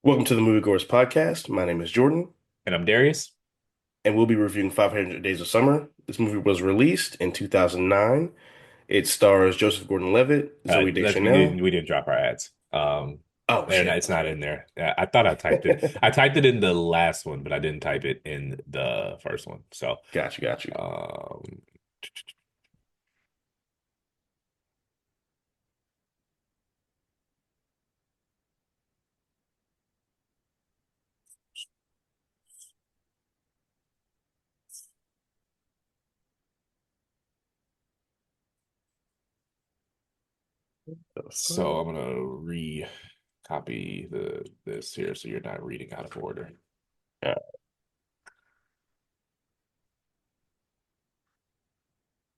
Welcome to the Movie Goers Podcast. My name is Jordan, And I'm Darius. and we'll be reviewing 500 Days of Summer. This movie was released in 2009. It stars Joseph Gordon-Levitt, Zoe Let's we didn't Deschanel. we didn't drop our ads. Oh, shit. It's not in there. I thought I typed it. I typed it in the last one, but I didn't type it in the first one. So, Got you, got you. um, so I'm gonna re-copy the this here so you're not reading out of order. Uh,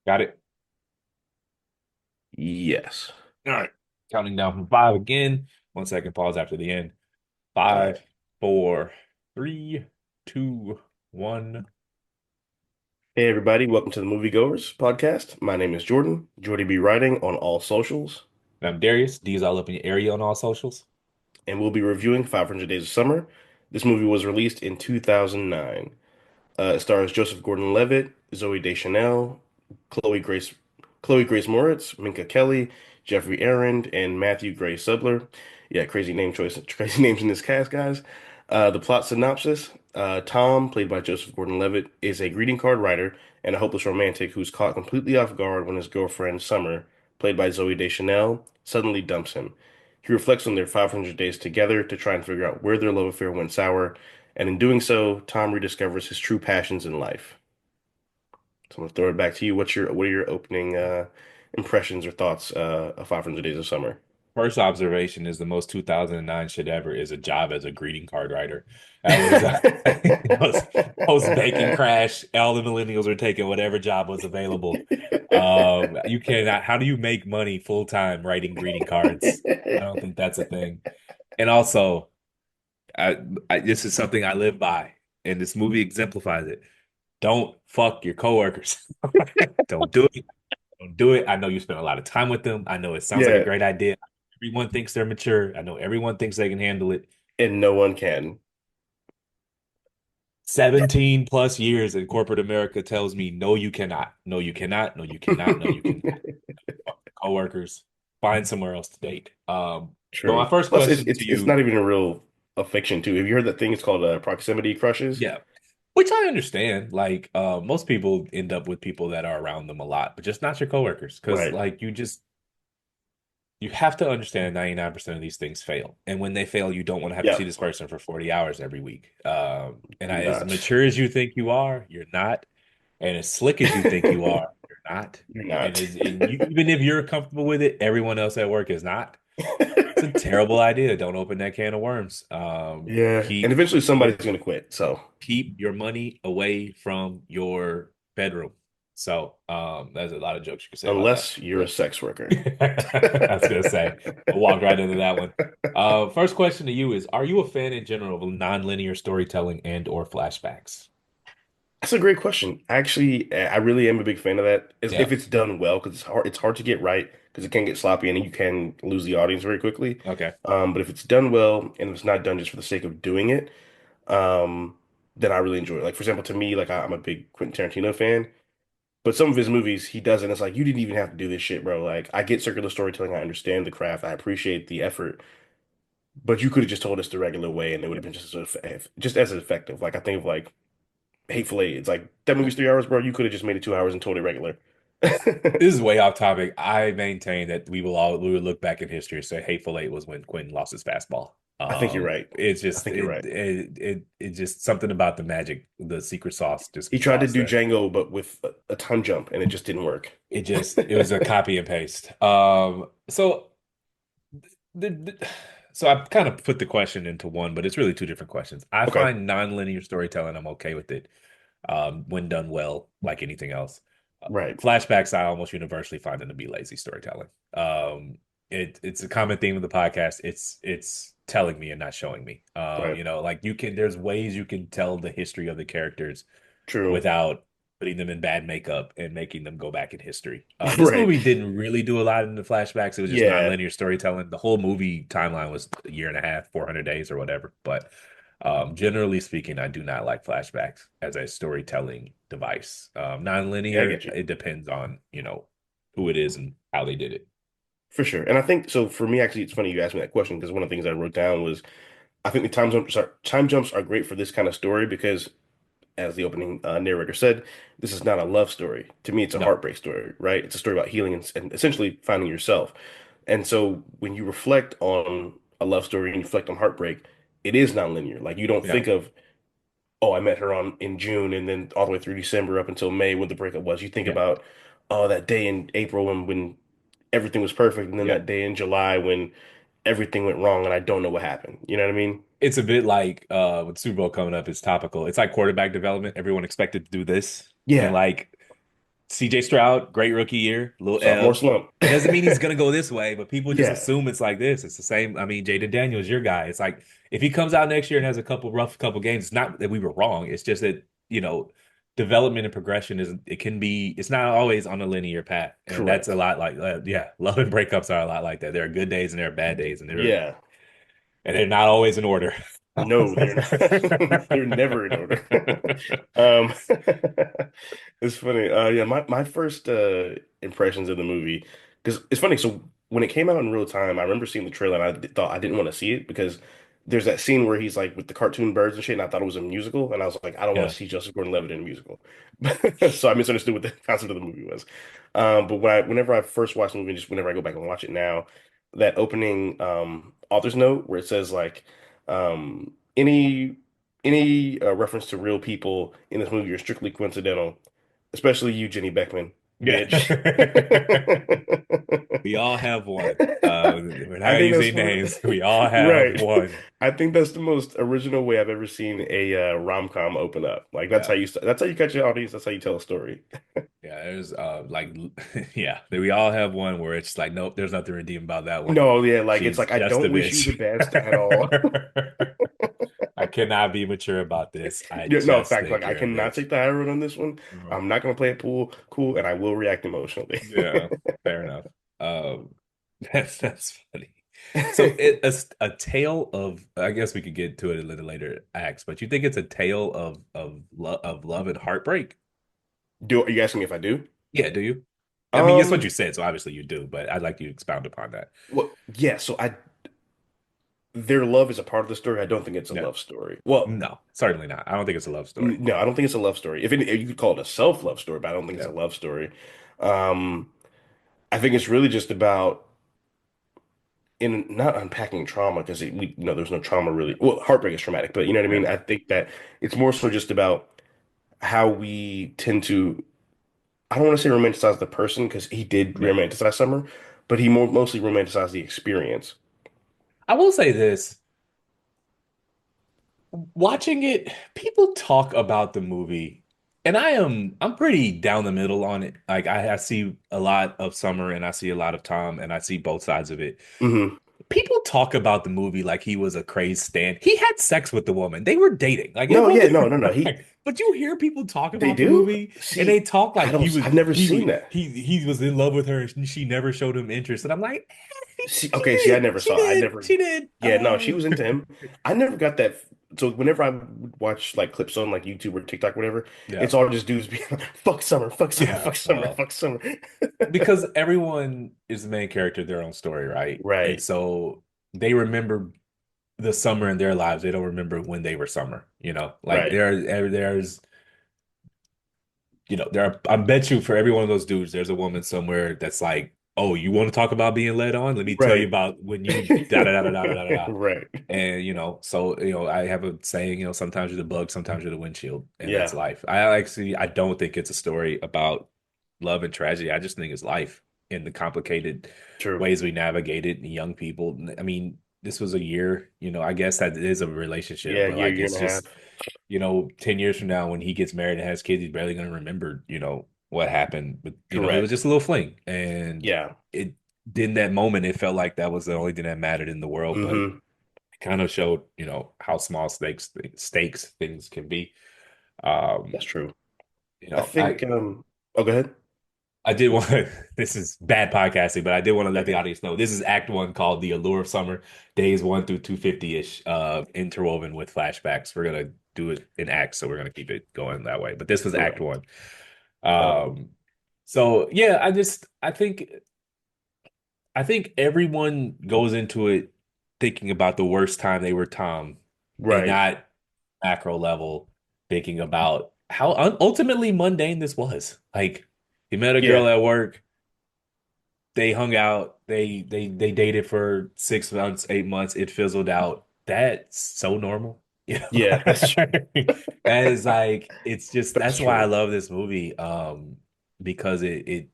Got it? yes. All right. Counting down from five again. 1 second pause after the end. All right. Five, four, three, two, one. Hey, everybody. Welcome to the Movie Goers Podcast. My name is Jordan. Jordy be writing on all socials, And I'm Darius. D's all up in your area on all socials. and we'll be reviewing 500 Days of Summer. This movie was released in 2009. It stars Joseph Gordon-Levitt, Zoe Deschanel, Chloe Grace, Chloe Grace Moritz, Minka Kelly, Jeffrey Arend, and Matthew Gray Subler. Yeah, crazy name choice, crazy names in this cast, guys. The plot synopsis: Tom, played by Joseph Gordon-Levitt, is a greeting card writer and a hopeless romantic who's caught completely off guard when his girlfriend Summer, played by Zoe Deschanel, suddenly dumps him. He reflects on their 500 days together to try and figure out where their love affair went sour, and in doing so, Tom rediscovers his true passions in life. So I'm gonna throw it back to you. What are your opening impressions or thoughts of 500 Days of Summer? First observation is the most 2009 shit ever is a job as a greeting card writer. That was post banking crash. All the millennials were taking whatever job was available. You cannot. How do you make money full time writing greeting cards? I don't think that's a thing. And also, I, this is something I live by, and this movie exemplifies it. Don't fuck your coworkers. Don't do it. Don't do it. I know you spend a lot of time with them. I know it sounds like a Yeah, great idea. Everyone thinks they're mature. I know everyone thinks they can handle it. and no one can. 17 plus years in corporate America tells me, no, you cannot. No, you cannot. No, you cannot. No, you cannot. Fuck the coworkers. Find somewhere else to date. But my True. first Plus, question to it's you, not even a real a fiction too. Have you heard that thing? It's called proximity crushes. yeah, which I understand. Like, most people end up with people that are around them a lot, but just not your coworkers. Because, Right. like, you have to understand 99% of these things fail. And when they fail, you don't want to have to see Yep. this person for 40 hours every week. Do As not. mature as you think you are, you're not. And as slick as you think you are, you're not. You're And, not. as, and you, even if you're comfortable with it, everyone else at work is not. It's a terrible idea. Don't open that can of worms. Yeah, and eventually somebody's gonna quit. So Keep your money away from your bedroom. So, there's a lot of jokes you could say about that. unless you're a sex worker. I was gonna say, I walked right into that one. First question to you is: are you a fan in general of non-linear storytelling and or flashbacks? That's a great question. Actually, I really am a big fan of that. Yeah. If it's done well, because it's hard to get right because it can get sloppy and you can lose the audience very quickly. Okay. But if it's done well and it's not done just for the sake of doing it, um, then I really enjoy it. Like for example, to me, like I'm a big Quentin Tarantino fan, but some of his movies he doesn't. It's like you didn't even have to do this shit, bro. Like I get circular storytelling, I understand the craft, I appreciate the effort, but you could have just told us the regular way and it would have been just as effective. Like I think of like Hateful Eight. It's like that movie's 3 hours, bro. You could have just made it 2 hours and told it regular. This is way off topic. I maintain that we will look back in history and say Hateful Eight was when Quentin lost his fastball. I think you're right. It's I just think you're right. it just something about the magic, the secret sauce just He gets tried to lost do there. Django, but with a ton jump, and it just didn't work. It was a copy and paste. The so I kind of put the question into one, but it's really two different questions. I Okay, find nonlinear storytelling, I'm okay with it, when done well, like anything else. right, Flashbacks, I almost universally find them to be lazy storytelling. It's a common theme of the podcast. It's telling me and not showing me. right. Like there's ways you can tell the history of the characters True. without. putting them in bad makeup and making them go back in history. This Right. movie didn't really do a lot in the flashbacks. It was just Yeah, nonlinear storytelling. The whole movie timeline was a year and a half, 400 days or whatever. But generally speaking, I do not like flashbacks as a storytelling device. yeah, I Nonlinear, get you. it depends on, who it is and how they did it. For sure. And I think so for me, actually, it's funny you asked me that question because one of the things I wrote down was I think the time jumps are great for this kind of story because, as the opening narrator said, this is not a love story. To me, it's a No. heartbreak story, right? It's a story about healing and essentially finding yourself. And so when you reflect on a love story and you reflect on heartbreak, it is nonlinear. Like you don't Yeah. think of, oh, I met her on in June and then all the way through December up until May when the breakup was. You think Yeah. about, oh, that day in April when everything was perfect, and then Yeah. that day in July when everything went wrong and I don't know what happened. You know what I mean? It's a bit like with Super Bowl coming up, it's topical. It's like quarterback development. Everyone expected to do this. And Yeah, like CJ Stroud, great rookie year, little sophomore L. slump. It doesn't mean he's gonna go this way, but people just Yeah, assume it's like this. It's the same. I mean, Jaden Daniels, your guy. It's like if he comes out next year and has a couple games, it's not that we were wrong. It's just that, development and progression is it can be it's not always on a linear path. And that's a correct. lot like yeah, love and breakups are a lot like that. There are good days and there are bad days, Yeah. and they're not always in order. No, they're not. They're never in order. Um, it's funny. Yeah, my first impressions of the movie, because it's funny. So when it came out in real time, I remember seeing the trailer and thought I didn't want to see it because there's that scene where he's like with the cartoon birds and shit, and I thought it was a musical, and I was like, I don't want Yeah. to see Joseph Gordon-Levitt in a musical. So I misunderstood what the concept of the movie was. But whenever I first watched the movie, just whenever I go back and watch it now, that opening author's note where it says like any reference to real people in this movie are strictly coincidental, especially you, Jenny Beckman, Yeah. bitch. We all have one. We're not I gonna think use that's any fun. names. We all have Right. one. I think that's the most original way I've ever seen a rom-com open up. Like Yeah. that's how you catch your audience. That's how you tell a story. Yeah. There's like yeah, we all have one where it's like, nope, there's nothing redeeming about that one. No, yeah, like it's She's like I just a don't wish you the bitch. best at all. I cannot be mature about this. I Yeah, no, just fact, like think I you're a cannot bitch. take the high road on this one. Mhm. I'm not gonna play it cool, and I will react emotionally. Yeah, fair enough. Um, that's funny. So a tale of I guess we could get to it a little later acts, but you think it's a tale of love and heartbreak? Are you asking if I do? Yeah, do you? I mean, that's what you Um, said, so obviously you do, but I'd like you to expound upon that. well, yeah, so I their love is a part of the story. I don't think it's a No, love story. Well, no, certainly not. I don't think it's a love story. no, I don't think it's a love story. If you could call it a self-love story, but I don't think it's a Yeah, love story. Um, I think it's really just about in not unpacking trauma because there's no trauma really. Well, heartbreak is traumatic, but you know what I yeah, mean? I think that it's more so just about how we tend to I don't want to say romanticize the person because he did yeah. romanticize Summer, but he mostly romanticized the experience. I will say this. Watching it, people talk about the movie, and I'm pretty down the middle on it. Like I see a lot of Summer and I see a lot of Tom and I see both sides of it. Hmm. People talk about the movie like he was a crazed stan. He had sex with the woman. They were dating. Like it No, yeah, wasn't no. but you hear people talk They about the do? movie and See, they talk like I've never seen that. he was in love with her and she never showed him interest. And I'm like, See, she okay, see, I did. never She saw. I did. never. She did. Yeah, no, she was into him. I never got that. So whenever I would watch like clips on like YouTube or TikTok, whatever, Yeah. it's all just dudes being like, "Fuck Summer, fuck Summer, Yeah. fuck Summer, Well, fuck Summer." because everyone is the main character of their own story, right? And Right, so they remember the summer in their lives. They don't remember when they were summer, Like right, I bet you for every one of those dudes, there's a woman somewhere that's like, oh, you want to talk about being led on? Let me tell you right, about when you da da da da da da da da. right. And so I have a saying, sometimes you're the bug, sometimes you're the windshield, and that's Yeah, life. I don't think it's a story about love and tragedy. I just think it's life in the complicated true. ways we navigate it and young people. I mean, this was a year, I guess that is a relationship, Yeah, but like year it's and a half. just, 10 years from now when he gets married and has kids, he's barely gonna remember, what happened. But it was Correct. just a little fling. And Yeah. it in that moment, it felt like that was the only thing that mattered in the world. But Hmm. kind of showed, how small stakes things can be. Um, That's true. You I know, think oh, go ahead. I did want to, this is bad podcasting, but I did want to let the Okay. audience know this is Act One called The Allure of Summer, days 1 through 250-ish, interwoven with flashbacks. We're gonna do it in acts, so we're gonna keep it going that way. But this was Act Right. One. Um, Um, so yeah, I think everyone goes into it thinking about the worst time they were Tom and right. not macro level thinking about how ultimately mundane this was. Like, he met a girl Yeah. at work, they hung out, they dated for 6 months, 8 months, it fizzled out. That's so normal. You know, Yeah, that's true. that is like it's just That's that's why I true. love this movie. Because it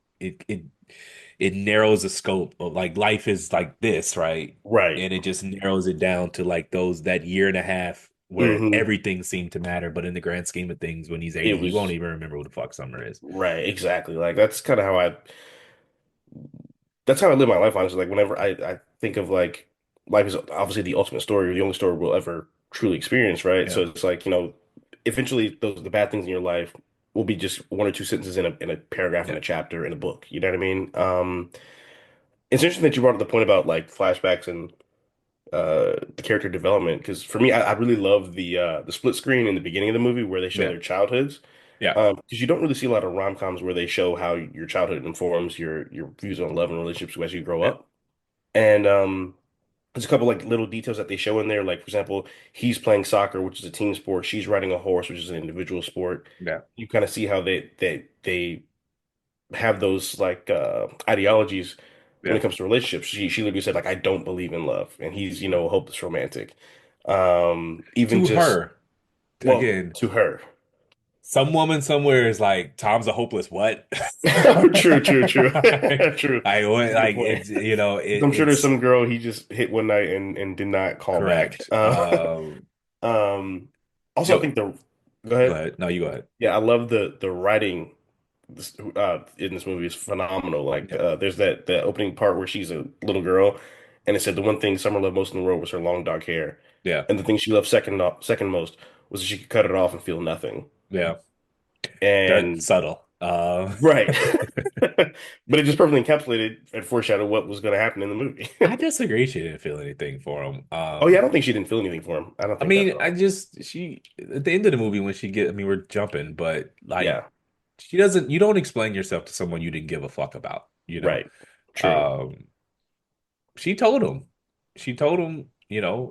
narrows the scope of like life is like this, right? Right. And it just narrows it down to like those that year and a half where Hmm. everything seemed to matter, but in the grand scheme of things, when he's It 80, he won't was even remember who the fuck summer is. right, exactly. Like that's how I live my life, honestly. Like whenever I think of like life is obviously the ultimate story, the only story we'll ever truly experience, right? Yeah, So it's like, eventually the bad things in your life will be just one or two sentences in a paragraph in yeah, a chapter in a book. You know what I mean? It's interesting that you brought up the point about like flashbacks and the character development because for me, I really love the split screen in the beginning of the movie where they show yeah, their childhoods. yeah, Because you don't really see a lot of rom-coms where they show how your childhood informs your views on love and relationships as you grow yeah, up. And there's a couple like little details that they show in there. Like for example, he's playing soccer, which is a team sport. She's riding a horse, which is an individual sport. yeah. You kind of see how they have those like ideologies when it Yeah. comes to relationships. She literally said like I don't believe in love, and he's a hopeless romantic. Even To just her, well again, to her. some woman somewhere is like, Tom's a hopeless what? True, true, true, true. I That's would a good like point. it's 'Cause I'm sure there's it's some girl he just hit one night and did not call back. correct. Um, also, I Joe, think go go ahead. ahead. No, you go ahead. Yeah, I love the writing in this movie is phenomenal. Like, Yeah, there's that opening part where she's a little girl, and it said the one thing Summer loved most in the world was her long dark hair, yeah, and the thing she loved second most was that she could cut it off and feel nothing. yeah. Very And subtle. right, but it just perfectly encapsulated and foreshadowed what was going to happen in the movie. I disagree. She didn't feel anything for him. Oh yeah, I don't think she didn't feel anything for him. I don't I think that mean, at I all. just she at the end of the movie when she get. I mean, we're jumping, but like Yeah, she doesn't. You don't explain yourself to someone you didn't give a fuck about. You know. right. True. Um, she told him. She told him.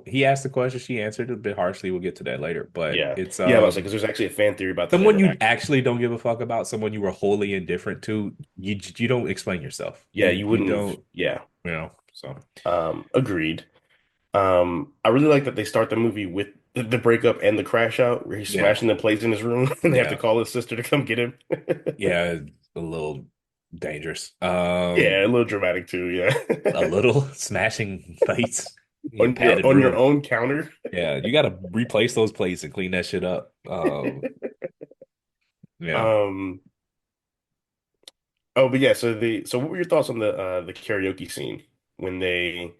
He asked the question. She answered it a bit harshly. We'll get to that later. But Yeah. it's Yeah, I was like, because there's actually a fan theory about that someone ever you happened. actually don't give a fuck about, someone you were wholly indifferent to. You don't explain yourself. Yeah, You you you wouldn't have. don't. Yeah. So Agreed. I really like that they start the movie with the breakup and the crash out where he's yeah, smashing the plates in his room and they have to yeah, call his sister to come get him. yeah. A little dangerous. Yeah, a little dramatic too, yeah. A little smashing plates in a On your padded on your room. own counter. Yeah, you got to replace those plates and clean that shit up. Yeah. Um oh but yeah, so what were your thoughts on the karaoke scene when they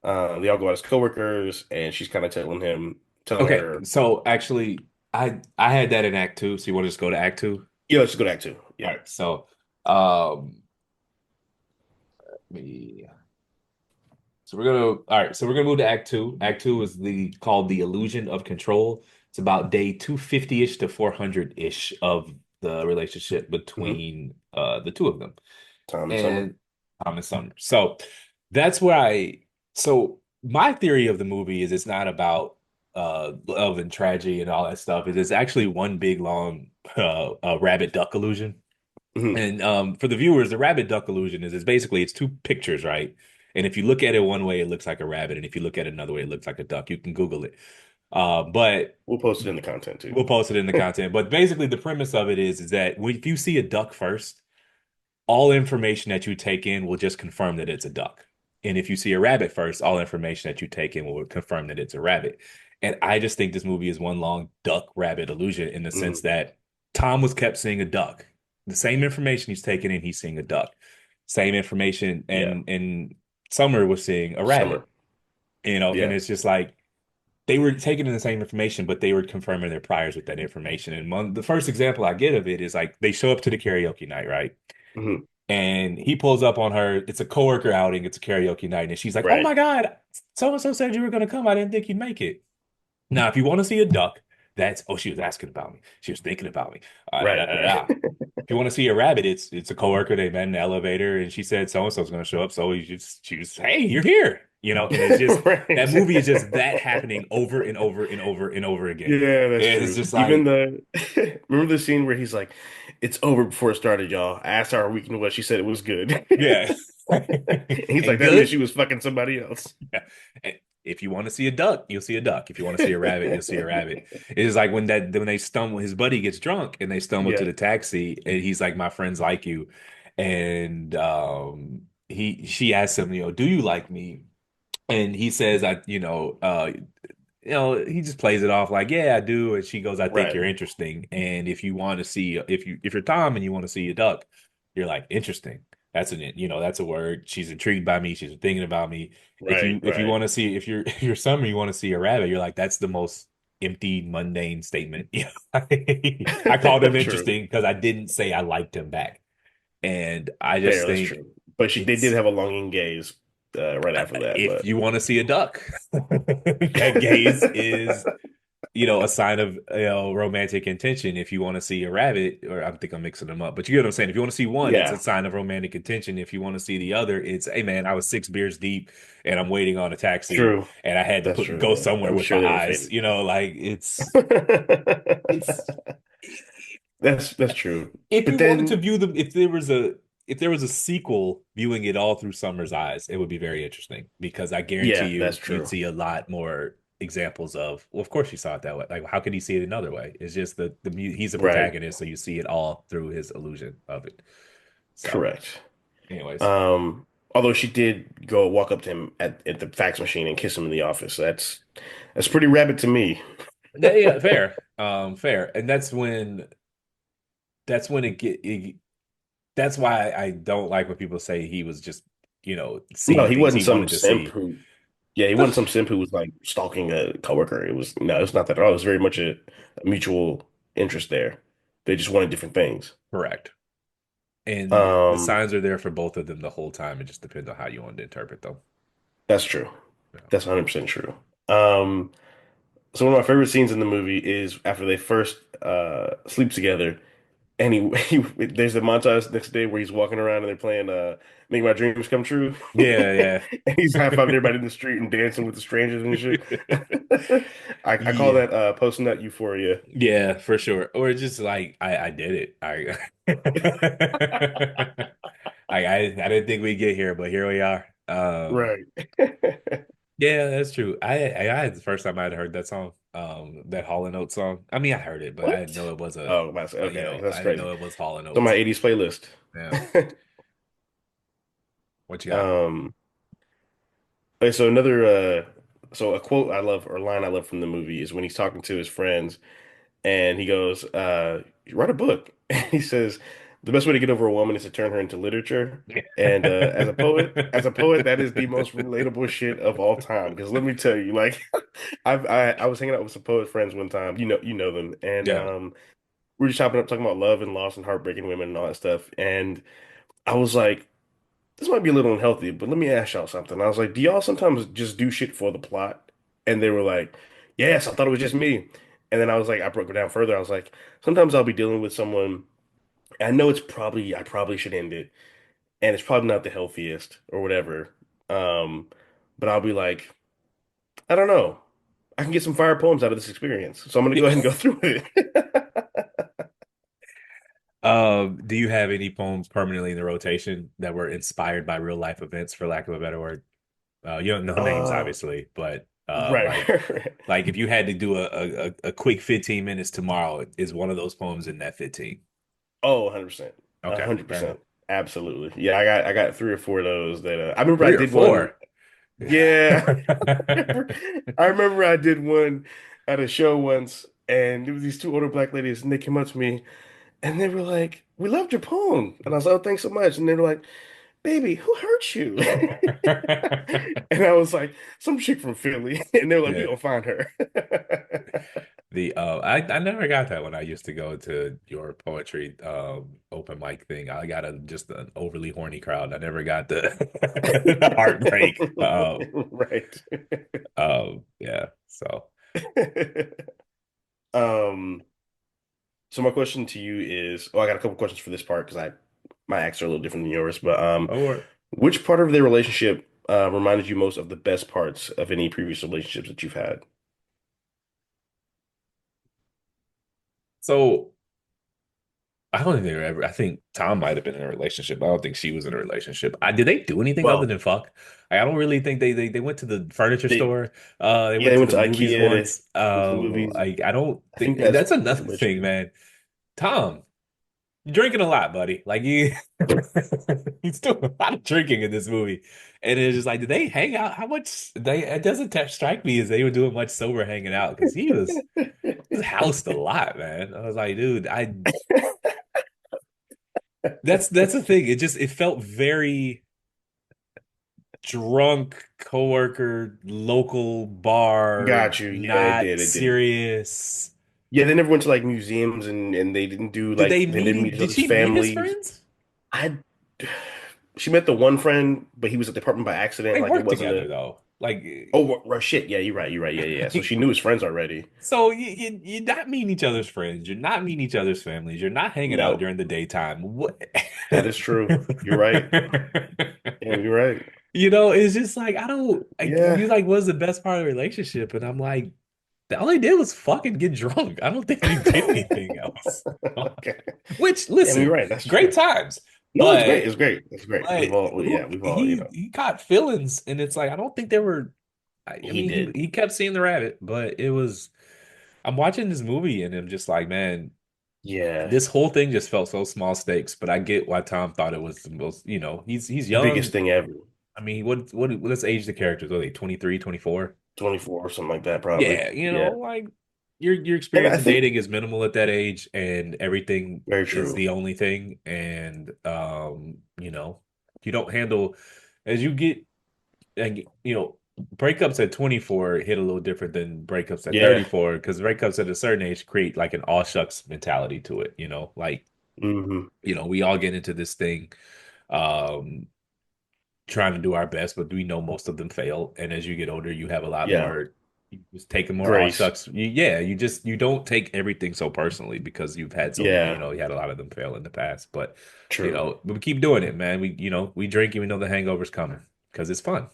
all go out as coworkers and she's kind of telling Okay, her, so actually, I had that in Act Two. So you want to just go to Act Two? yeah, let's just go back to. All Yeah. right. So, um, me. So we're gonna move to Act Two. Act Two is the called the Illusion of Control. It's about day 250-ish to 400-ish of the relationship Hmm. between the two of them. Tom and Summer. And Thomas Sumner. So that's where so my theory of the movie is it's not about love and tragedy and all that stuff. It is actually one big long rabbit duck illusion. Hmm. And for the viewers, the rabbit duck illusion is basically it's two pictures, right? And if you look at it one way, it looks like a rabbit, and if you look at it another way, it looks like a duck. You can Google it. But We'll post it in the content too. we'll post it in the content. But basically, the premise of it is that if you see a duck first, all information that you take in will just confirm that it's a duck. And if you see a rabbit first, all information that you take in will confirm that it's a rabbit. And I just think this movie is one long duck rabbit illusion in the sense Hmm. that Tom was kept seeing a duck. The same information he's taking in, he's seeing a duck. Same information, Yeah. and Summer was seeing a Summer. rabbit. And Yeah. it's just like they were taking in the same information, but they were confirming their priors with that information. And the first example I get of it is like they show up to the karaoke night, right? Hmm. And he pulls up on her. It's a coworker outing. It's a karaoke night, and she's like, "Oh Right. my God, so and so said you were going to come. I didn't think you'd make it." Now, if you want to see a duck, that's she was asking about me. She was thinking about me. Da, Right. da, da, Right. da. If you want to see a rabbit, it's a coworker. They met in the elevator, and she said so and so's going to show up. So she was, hey, you're here, and it's just that Right. movie is just that happening over and over and over and over again. Yeah, that's And it's true. just Even like, the remember the scene where he's like, "It's over before it started, y'all." I asked her how her weekend was. She said it was good. yeah, And he's like, and "That means good. she was fucking somebody else." Yeah. If you want to see a duck, you'll see a duck. If you want to see a rabbit, you'll see a rabbit. It's like when they stumble, his buddy gets drunk and they stumble to Yeah. the taxi, and he's like, "My friends like you," and she asks him, "Do you like me?" And he says, he just plays it off like, "Yeah, I do," and she goes, "I think Right. you're interesting, and if you want to see, if you're Tom and you want to see a duck, you're like interesting." That's a word. She's intrigued by me. She's thinking about me. If Right. you Right. want to see, if you're if you're Summer, you want to see a rabbit, you're like, that's the most empty, mundane statement. I called him True. interesting because I didn't say I liked him back, and I just Fair. That's think true. But they did it's have a longing gaze right after that. if But you want to see a duck, that gaze is a sign of romantic intention. If you want to see a rabbit, or I think I'm mixing them up, but you get what I'm saying. If you want to see one, it's a yeah, sign of romantic intention. If you want to see the other, it's hey man, I was 6 beers deep and I'm waiting on a taxi true. and I had to That's put true. go Yeah, somewhere I'm with sure my they were eyes. faded. Like it's That's true. if But you wanted to then, view them, if there was a sequel viewing it all through Summer's eyes, it would be very interesting because I guarantee yeah, that's you'd true. see a lot more examples of, well, of course you saw it that way. Like, how could he see it another way? It's just he's a Right. protagonist, so you see it all through his illusion of it. So, Correct. anyways, Um, Although she did go walk up to him at the fax machine and kiss him in the office. That's pretty rabbit to me. yeah, yeah, fair, fair, and that's when that's why I don't like when people say he was just No, seeing he things wasn't he some wanted to simp see. who, yeah, he wasn't some simp who was like stalking a coworker. It was no, it's not that at all. It was very much a mutual interest there. They just wanted different things. Correct. And the Um, signs are there for both of them the whole time. It just depends on how you want to interpret them. that's true. Yeah. That's 100% true. Um, so one of my favorite scenes in the movie is after they first sleep together. And there's a montage next day where he's walking around and they're playing Make My Dreams Come True. Yeah, And he's high-fiving everybody in the street and dancing with the strangers and shit. yeah. I call Yeah. that post-nut euphoria. Yeah, for sure. Or just like I did it. I didn't think we'd get here, but here we are. Right. Yeah, that's true. I the first time I'd heard that song, that Hall and Oates song. I mean, I heard it, but I didn't What? know it was Oh, about to say, okay, that's I didn't know crazy. it was Hall and So my Oates. 80s playlist. Yeah. What you got? Um, okay, so so a quote I love or line I love from the movie is when he's talking to his friends and he goes, write a book. And he says, the best way to get over a woman is to turn her into literature. And as a poet, that is the most relatable shit of all time. Because let me tell you, like, I was hanging out with some poet friends one time. You know them, and Yeah. we were just chopping up talking about love and loss and heartbreaking women and all that stuff. And I was like, this might be a little unhealthy, but let me ask y'all something. I was like, do y'all sometimes just do shit for the plot? And they were like, yes, I thought it was just me. And then I was like, I broke it down further. I was like, sometimes I'll be dealing with someone. I know I probably should end it, and it's probably not the healthiest or whatever. Um, but I'll be like, I don't know. I can get some fire poems out of this experience, so I'm gonna go ahead and go through it. Do you have any poems permanently in the rotation that were inspired by real life events, for lack of a better word? You don't know names, Uh, obviously, but right. Right. like if you had to do a quick 15 minutes tomorrow, is one of those poems in that 15? Oh, 100%. Okay, fair enough. 100%. Absolutely. Yeah, I got three or four of those that I remember I Three or did one. four. Yeah. I remember I did one at a show once and there was these two older black ladies and they came up to me and they were like, "We loved your poem." And I was like, "Oh, thanks so much." And they were like, baby, who hurt you? And I was like, some chick from Philly. And they were like, we Yeah. gonna find her. I never got that when I used to go to your poetry open mic thing. I got just an overly horny crowd. I never got the the heartbreak. Right. Yeah. So Um, so my question to you is, oh, I got a couple questions for this part because I my acts are a little different than yours, but or which part of their relationship reminded you most of the best parts of any previous relationships that you've had? so I don't think they were ever. I think Tom might have been in a relationship. I don't think she was in a relationship. Did they do anything other Well, than fuck? I don't really think they went to the furniture they store. They yeah, went they to went the to movies IKEA, once. went to the movies. I don't I think think that's that's another pretty much thing, it. man. Tom, you're drinking a lot, buddy. Like you, he's doing a lot of drinking in this movie, and it's just like, did they hang out? How much? They it doesn't strike me as they were doing much sober hanging out because he was housed a lot, man. I was like, dude, I that's the thing. It felt very drunk coworker, local bar, Got you. Yeah, it not did. It did. serious. Yeah, they never went to like museums and they didn't do Did like they they didn't meet each did other's she meet his families. friends? I she met the one friend, but he was at the apartment by accident. They Like it worked wasn't together a though. Like shit. Yeah, you're right. You're right. Yeah, yeah, yeah. So she knew his friends already. so you're not meeting each other's friends. You're not meeting each other's families. You're not hanging out No, during the daytime. What? that is true. You're right. Yeah, you're right. It's just like Yeah. you like was the best part of the relationship, and I'm like, all they did was fucking get drunk. I don't think they did anything else. Okay. Which, Yeah, I mean, you're listen, right. That's great true. times, No, it's great. but It's great. It's great. but who We've all, he caught feelings, and it's like I don't think they were. I he mean, did. he kept seeing the rabbit, but it was. I'm watching this movie, and I'm just like, man, Yeah. this whole thing just felt so small stakes. But I get why Tom thought it was the most. He's The biggest young. thing ever. I mean, let's age the characters. What are they, 23, 24? 24 or something like that, probably. Yeah, Yeah. like your And experience I in think dating is minimal at that age, and everything very is true. the only thing. And you don't handle as you get, and breakups at 24 hit a little different than breakups at Yeah. 34 because breakups at a certain age create like an all shucks mentality to it. Like Hmm. we all get into this thing. Um, Trying to do our best, but we know most of them fail. And as you get older, you have a lot Yeah. more, you just take a more all Grace. shucks. You don't take everything so personally because you've had so many, Yeah. you had a lot of them fail in the past. But True. but we keep doing it, man. We drink and we know the hangover's coming because it's fun,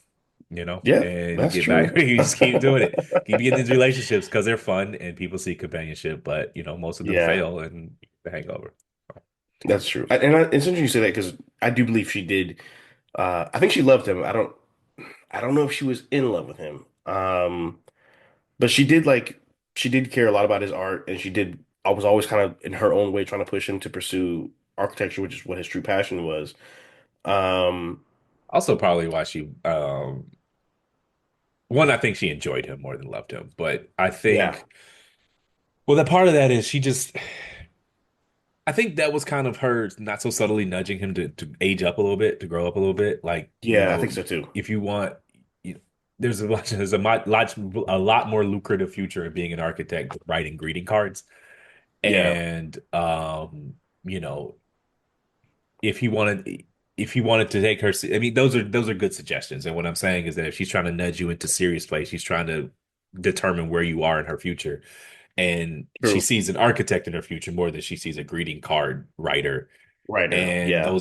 Yeah, and you that's get back, true. you just keep doing it. Keep getting these relationships because they're fun and people seek companionship, but most of them Yeah, fail and the hangover. that's true. It's interesting you say that because I do believe she did. I think she loved him. I don't know if she was in love with him. But she did care a lot about his art, and she did. I was always kind of in her own way trying to push him to pursue architecture, which is what his true passion was. Um, Also, probably why she one, I think she enjoyed him more than loved him. But I yeah, think, well, that part of that is I think that was kind of her not so subtly nudging him to age up a little bit, to grow up a little bit. Like, yeah, I think so too. if you want, you know, there's a lot more lucrative future of being an architect writing greeting cards. Yeah, And, you know, if he wanted, if he wanted to take her, I mean, those are good suggestions. And what I'm saying is that if she's trying to nudge you into serious play, she's trying to determine where you are in her future. And she true. sees an architect in her future more than she sees a greeting card writer. Writer. And Yeah,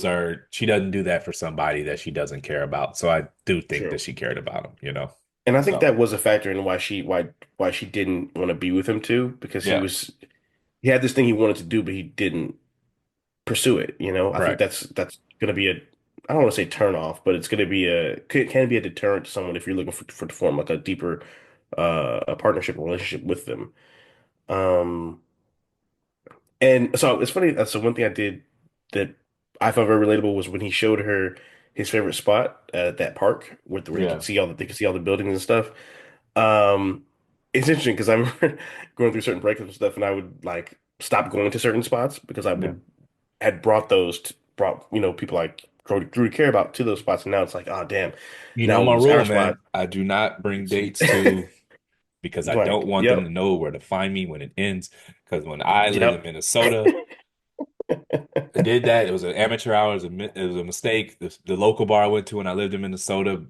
she doesn't do that for somebody that she doesn't care about. So I do think that true. she cared about him. And I think So that was a factor in why she didn't want to be with him too, because yeah, he had this thing he wanted to do, but he didn't pursue it. I think correct. that's gonna be a I don't want to say turn off, but it's gonna be can be a deterrent to someone if you're looking for to form like a deeper a partnership or relationship with them. Um, and so it's funny. So one thing I did that I found very relatable was when he showed her his favorite spot at that park where Yeah. they could see all the buildings and stuff. Um, it's interesting because I remember going through certain breakups and stuff, and I would like stop going to certain spots because I Yeah. would had brought people like grew to care about to those spots. And now it's like, oh damn, You know now my it was our rule, spot. man. I do not bring dates to because I don't Blank. want them to Yep. know where to find me when it ends. Because when I lived in Yep. Minnesota, I did that. It was an amateur hour. It was a mistake. The local bar I went to when I lived in Minnesota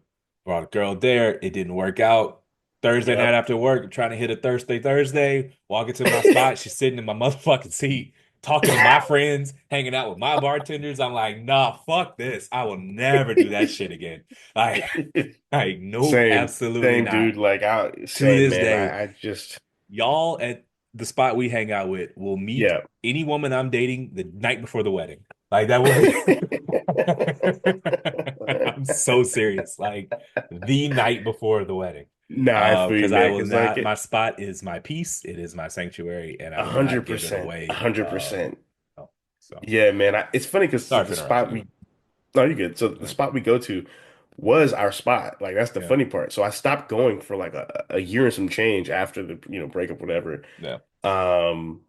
brought a girl there. It didn't work out. Thursday night Yep. after work, I'm trying to hit a Thursday. Walking to my spot, she's sitting in my motherfucking seat, talking to my friends, hanging out with my bartenders. I'm like, nah, fuck this. I will never do that shit again. Like, like, nope, Same, absolutely same, not. dude. Like, To same, this man. day, I just, y'all at the spot we hang out with will meet yeah. any woman I'm dating the night before the wedding. Like that will be. I'm so serious. Like the night before the wedding. Nah, I feel you, Because I man. will Because like not, my spot is my peace. It is my sanctuary, and I a will hundred not give it percent, a away. hundred percent. Oh, so Yeah, man. It's funny because sorry the for interrupting spot you. we, no, you're good. So the Yeah. spot we go to was our spot. Like that's the Yeah. funny part. So I stopped going for like a year and some change after the breakup, whatever. Yeah. Um,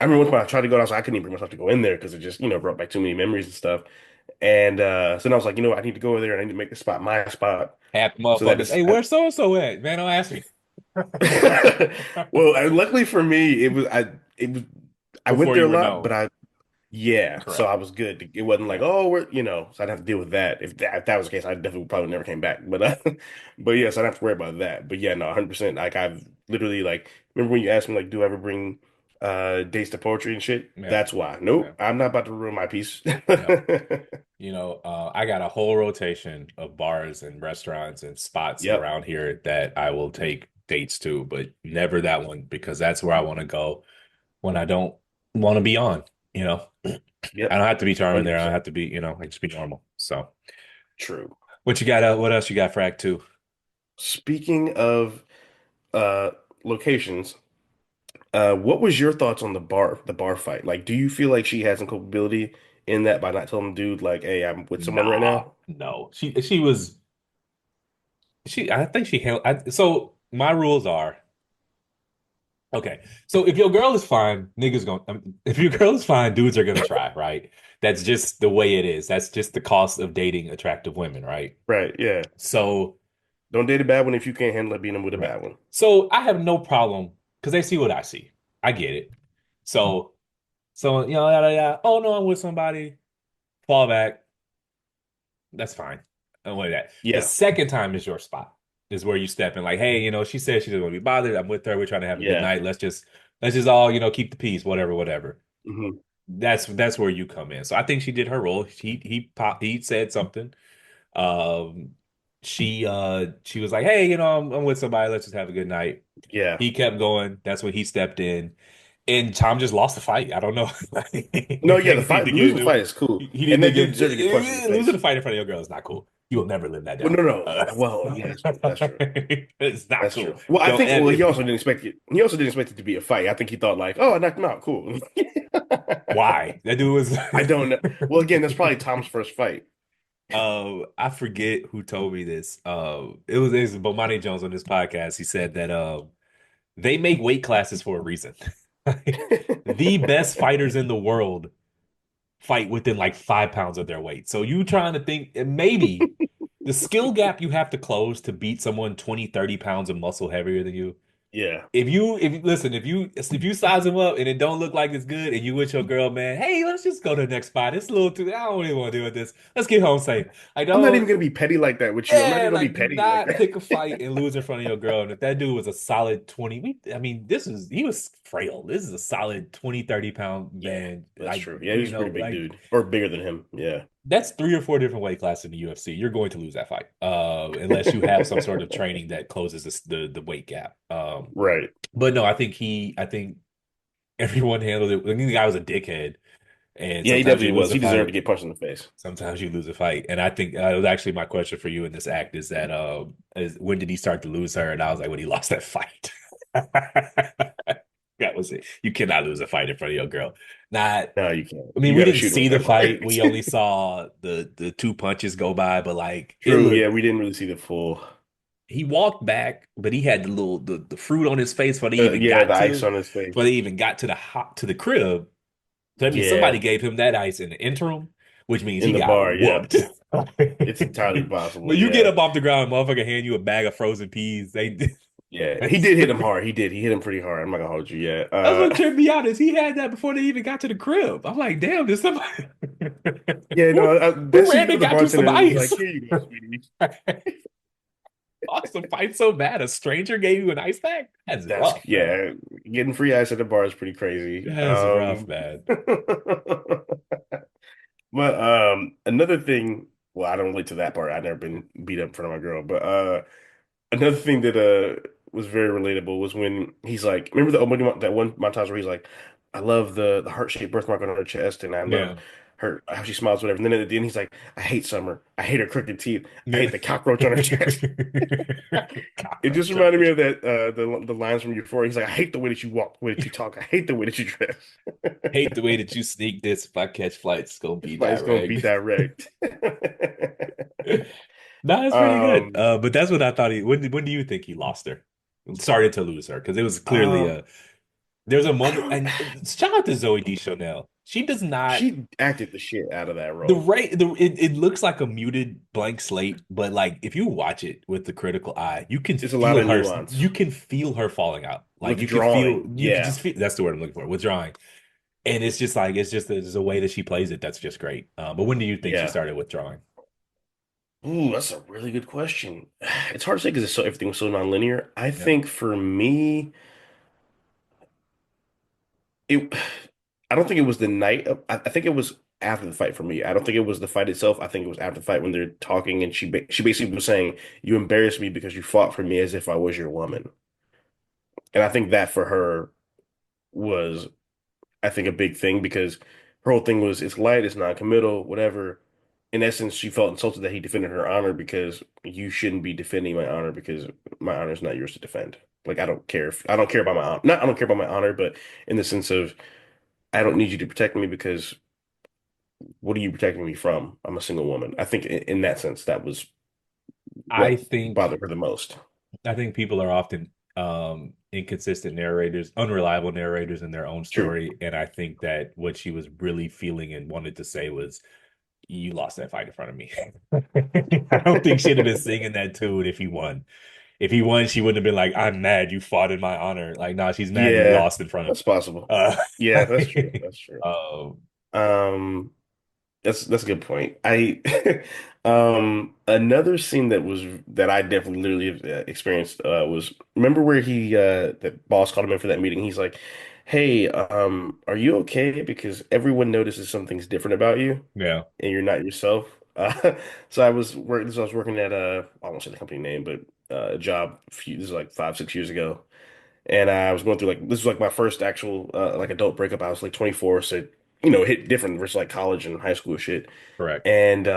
I remember when I tried to go, I was like, I couldn't even bring myself to go in there because it just brought back too many memories and stuff. And so then I was like, I need to go over there and I need to make the spot my spot. Half the So that motherfuckers. is, Hey, where's so and so at? Man, don't ask me. well, luckily for me, I went Before there you a were lot, known. but yeah, so I Correct. was good. It wasn't like, Yeah. oh, so I'd have to deal with that. If that was the case, I definitely probably never came back. But but yeah, so I don't have to worry about that. But yeah, no, 100%. Like I've literally like, remember when you asked me like, do I ever bring dates to poetry and shit? Yeah. That's why. Yeah. Nope, I'm not about to ruin my piece. Yeah. I got a whole rotation of bars and restaurants and spots Yep, around here that I will take dates to, but never that one because that's where I want to go when I don't want to be on, you know. I yep, don't have to be charming there. I don't 100% have to be, I just be normal. So true. what you got what else you got for Act Two? Speaking of uh locations, what was your thoughts on the bar fight? Like, do you feel like she has some culpability in that by not telling the dude like, "Hey, I'm with someone right Nah, now"? no. She was I think she held so my rules are okay. So if your girl is fine, niggas gonna if your girl is fine, dudes are gonna try, right? That's just the way it is. That's just the cost of dating attractive women, right? Right, yeah. So Don't date a bad one if you can't handle it being with a right. bad one. So I have no problem because they see what I see. I get it. So yada, yada. Oh no, I'm with somebody. Fall back. That's fine. And with that. The Yeah, second time is your spot. Is where you step in. Like, hey, she said she doesn't want to be bothered. I'm with her. We're trying to have a good yeah. night. Let's just all, keep the peace, whatever. Hmm. That's where you come in. So I think she did her role. He said something. Um she was like, hey, I'm with somebody, let's just have a good night. Yeah. He kept going. That's when he stepped in. And Tom just lost the fight. I don't know. No, yeah, Niggas need to get losing the into it. fight is cool. He need And to that dude get deserved to get punched in the losing face. the fight in front of your girl is not cool. You will never live that Well, down. no, no. Well, yeah, that's true. That's true. It's not That's true. cool. Well, I Don't think ever he if also didn't expect it. He also didn't expect it to be a fight. I think he thought like, oh, I knocked him out. Cool. why that dude was. I don't know. Well, again, that's probably Tom's first fight. I forget who told me this. It was Bomani Jones on this podcast. He said that they make weight classes for a reason. The best fighters in the world fight within like 5 pounds of their weight. So you trying to think maybe the skill gap you have to close to beat someone 20, 30 pounds of muscle heavier than you. Yeah. If you listen, if you size him up and it don't look like it's good, and you with your girl, man, hey, let's just go to the next spot. It's a little too. I don't really want to deal with this. Let's get home safe. I I'm not even don't. gonna be petty like that with you. I'm not Yeah, even gonna be like do petty like not that. pick a fight and lose in front of your girl. And if that dude was a solid 20, I mean, he was frail. This is a solid 20, 30 pound Yeah, man. that's true. Yeah, he was a pretty big Like dude. Or bigger than him. Yeah. that's 3 or 4 different weight classes in the UFC. You're going to lose that fight, unless you have some sort of training that closes the weight gap. Right. But no, I think everyone handled it. I think the guy was a dickhead, and Yeah, he sometimes you definitely lose was. a He deserved to fight. get punched in the face. Sometimes you lose a fight, and I think it was actually my question for you in this act is that is when did he start to lose her? And I was like, when he lost that fight. That was it. You cannot lose a fight in front of your girl. Not No, you can't. I mean, You we got to didn't shoot him see if the that fight. We works. only saw the two punches go by, but like it True. Yeah, looked. we didn't really see the full. He walked back, but he had the fruit on his face Yeah, the ice on his face. before they even got to the crib. So that means somebody Yeah. gave him that ice in the interim. which means In he the got bar, yeah. whooped. It's entirely possible, When you get yeah. up off the ground, motherfucker hand you a bag of frozen peas. Yeah. He That's did hit him hard. He did. He hit him pretty hard. I'm not gonna hold you, yeah. that's what tripped me out is he had that before they even got to the crib. I'm like, damn, did somebody Yeah, who, no, that who scene ran where and the got you some bartender was like, ice? "Here you go, sweetie." Awesome fight so bad. A stranger gave you an ice pack? That's That's rough, man. yeah. Getting free ice at the bar is pretty crazy. That's rough, man. But another thing, well, I don't relate to that part. I've never been beat up in front of my girl, but another thing that was very relatable was when he's like, remember the opening that one montage where he's like, I love the heart-shaped birthmark on her chest, and I love Yeah. her how she smiles, whatever. And then at the end, he's like, I hate summer. I hate her crooked teeth. I Yeah. hate the cockroach on her chest. It just Cockroach on reminded her me of chest. that the lines from Euphoria. He's like, I hate the way that you walk, the way that you talk. I hate the way that you dress. Hate the way that you sneak this. If I catch flights, it's gonna be Flight's gonna be direct. direct. No, it's pretty good. Um, But that's what I thought he. When do you think he lost her? Started to lose her because it was clearly um, a. There's a I moment, don't. and shout out to Zoe Deschanel. She does not. She acted the shit out of that The role. rate, it looks like a muted blank slate, but like if you watch it with the critical eye, you can It's a lot feel of her. nuance You can feel her falling out. Like withdrawing. you can Yeah, just feel. That's the word I'm looking for. Withdrawing, and it's just like there's a way that she plays it that's just great. But when do you think she yeah. started withdrawing? Ooh, that's a really good question. It's hard to say because everything was so nonlinear. I Yeah, think for me, it. I don't think it was the night of. I think it was after the fight for me. I don't think it was the fight itself. I think it was after the fight when they're talking and she basically was saying, "You embarrassed me because you fought for me as if I was your woman." And I think that for her was, I think, a big thing because her whole thing was it's light, it's non-committal, whatever. In essence, she felt insulted that he defended her honor because you shouldn't be defending my honor because my honor is not yours to defend. Like I don't care about my honor. Not I don't care about my honor, but in the sense of I don't need you to protect me because what are you protecting me from? I'm a single woman. I think in that sense that was I what think bothered her the most. I think people are often inconsistent narrators, unreliable narrators in their own True. story, and I think that what she was really feeling and wanted to say was you lost that fight in front of me. I don't think she'd have been singing that tune if he won. If he won, she wouldn't have been like, "I'm mad you fought in my honor." Like, nah, she's mad you Yeah, lost in front of that's me. possible. Uh, Yeah, that's true. That's true. um, Um, that's a good point. I another scene that I definitely literally experienced was remember where he that boss called him in for that meeting. He's like, "Hey, are you okay? Because everyone notices something's different about you, yeah, and you're not yourself." So I was working at I won't say the company name, but a job. This is like 5, 6 years ago, and I was going through like this was like my first actual like adult breakup. I was like 24, so it hit different versus like college and high school shit. correct. And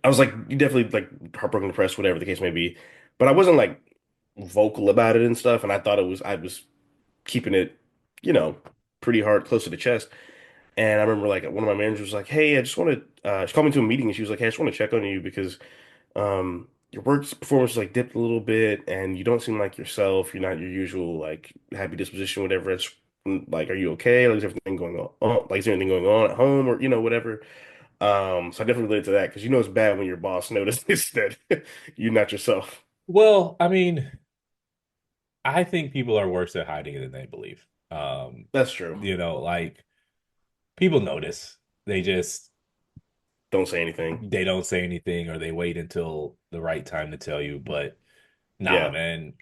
I was like, you definitely like heartbroken, depressed, whatever the case may be. But I wasn't like vocal about it and stuff. And I was keeping it, you know, pretty hard, close to the chest. And I remember like one of my managers was like, "Hey, I just want to." She called me to a meeting and she was like, "Hey, I just want to check on you because your work performance like dipped a little bit, and you don't seem like yourself. You're not your usual like happy disposition, whatever. It's like, are you okay? Like, is everything going on? Like, is there anything going on at home or whatever?" So I definitely related to that because it's bad when your boss notices that you're not yourself. Well, I mean, I think people are worse at hiding it than they believe. That's true. Like people notice. They just Don't say anything. they don't say anything or they wait until the right time to tell you. But nah, Yeah. man.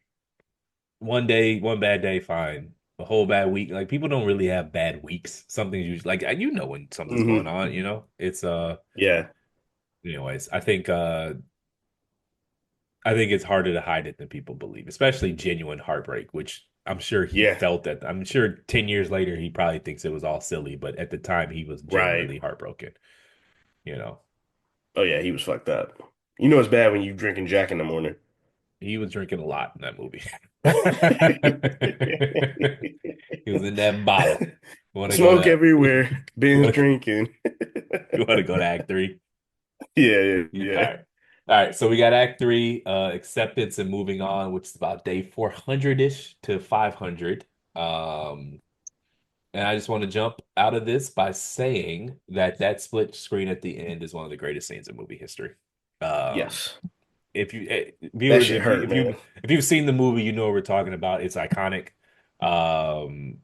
One day, one bad day, fine. A whole bad week. Like people don't really have bad weeks. Something's usually like when something's going Hmm. on. It's Yeah. anyways, I think it's harder to hide it than people believe, especially genuine heartbreak, which I'm sure he Yeah. felt that. I'm sure 10 years later he probably thinks it was all silly, but at the time he was Right. genuinely heartbroken, you know. Oh yeah, he was fucked up. It's bad when you drinking Jack in the morning. He was drinking a lot in that movie. He was in that bottle. You want to go Smoke to everywhere. you Binge want to drinking. you want to go to Act Three? Yeah, yeah, All yeah. right. All right, so we got Act Three, acceptance and moving on, which is about day 400-ish to 500. Um, And I just want to jump out of this by saying that that split screen at the end is one of the greatest scenes in movie history. Um, Yes. if you That viewers, shit if you hurt, man. if you've seen the movie, you know what we're talking about. It's iconic. Um,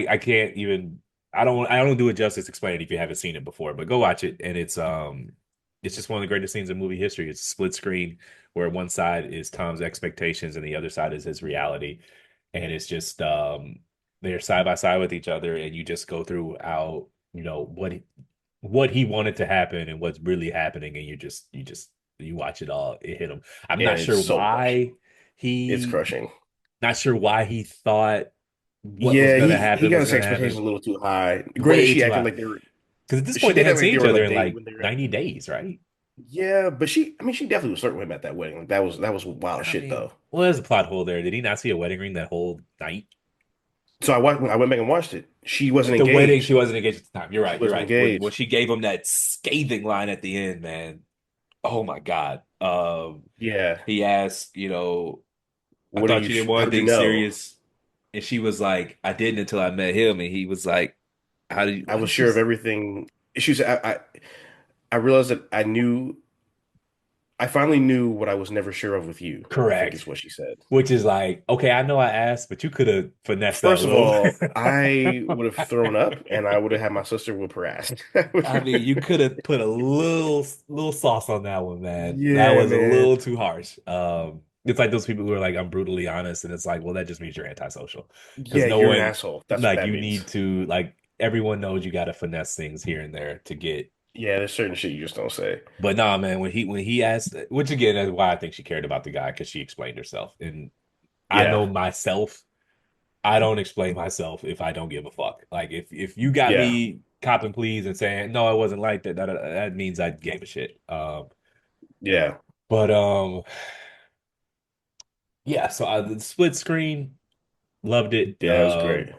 I can't even I don't do it justice explaining it if you haven't seen it before, but go watch it and it's just one of the greatest scenes in movie history. It's a split screen where one side is Tom's expectations and the other side is his reality. And it's just they're side by side with each other and you just go through how, what he wanted to happen and what's really happening and you watch it all. It hit him. I'm And not it's sure so crushing. why It's he crushing. not sure why he thought what was Yeah, gonna he happen got was his gonna expectations happen a little too high. Granted, way too high. Because at this she point they did hadn't act like seen they each were other like in dating like when they were. 90 days, right? Yeah, but I mean, she definitely was flirting with him at that wedding. Like, that was wild I shit mean, though. well, there's a plot hole there. Did he not see a wedding ring that whole night? So I went back and watched it. She wasn't At the wedding, she engaged. wasn't engaged at the time. You're She right. You're wasn't right. When engaged. she gave him that scathing line at the end, man. Oh my God. Yeah. He asked, I What are thought you? you didn't How want did you things know? serious. And she was like, I didn't until I met him. And he was like, I what was did she sure of say? everything. She said, I realized that I finally knew what I was never sure of with you, I think is Correct. what she said. Which is like, okay, I know I asked, but you could have finessed that a First of little all, I would have thrown up and I bit. would have had my sister whip her ass. I mean, you could have put a little sauce on that one, man. That Yeah, was a man. little too harsh. It's like those people who are like, I'm brutally honest, and it's like, well, that just means you're antisocial. Because Yeah, no you're an one, asshole. That's what like, that you means. need to, like, everyone knows you got to finesse things here and there to get. Yeah, there's certain shit you just don't say. But nah, man, when he asked, which again is why I think she cared about the guy because she explained herself, and I Yeah, know myself. I don't explain myself if I don't give a fuck. Like if you got yeah, me copping please and saying no, I wasn't like that, that means I gave a shit. yeah, But yeah. So the split screen, loved it. yeah. That was great.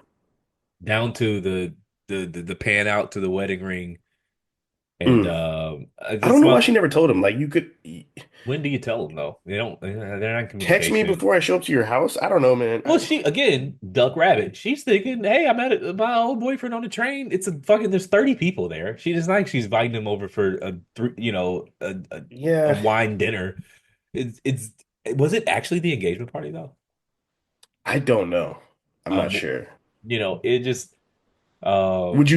Down to the pan out to the wedding ring, and Mm. I don't this know why month. she never told him. Like, you could When do you tell them though? They don't. They're not in text me communication. before I show up to your house. I don't know, man. Well, she again, Duck Rabbit. She's thinking, "Hey, I met my old boyfriend on the train. It's a fucking. There's 30 people there. She just like she's inviting him over for a Yeah, wine dinner. It's was it actually the engagement party though? I don't know. I'm not Um, sure. it just Would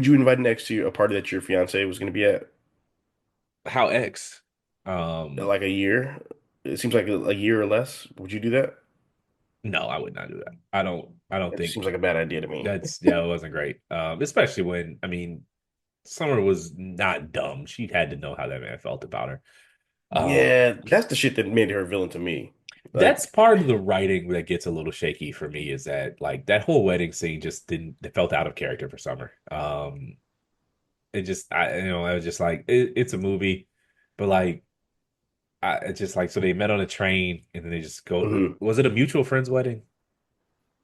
you invite next to you a party that your fiance was going to be at how X um like a year? It seems like a year or less. Would you do that? no, I would not do that. I don't It just seems think like a bad idea to me. it wasn't great. Especially when I mean Summer was not dumb. She had to know how that man felt about her. Um, Yeah, that's the shit that made her a villain to me. That's Like, part of the writing that gets a little shaky for me is that like that whole wedding scene just didn't it felt out of character for Summer. It just I was just like it's a movie, but like it's just like so they met on a train and then they just go. mhm. Was it a mutual friend's wedding?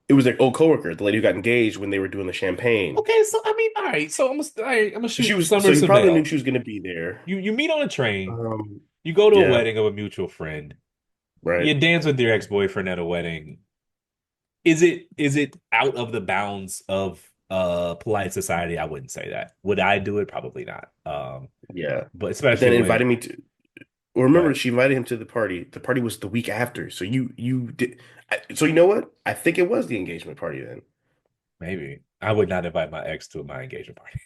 It was like old coworker, the lady who got engaged when they were doing the champagne. Okay, so I mean, all right, so I'm gonna So she shoot was, so Summer he some probably knew bail. she was going to be there. You meet on a train, Um, you go to a yeah, wedding of a mutual friend, right. you dance with your ex-boyfriend at a wedding. Is it out of the bounds of polite society? I wouldn't say that. Would I do it? Probably not. Yeah. But But especially then when invited me to, well, go remember ahead. she invited him to the party. The party was the week after. So you did. So you know what? I think it was the engagement party then. Maybe I would not invite my ex to my engagement party.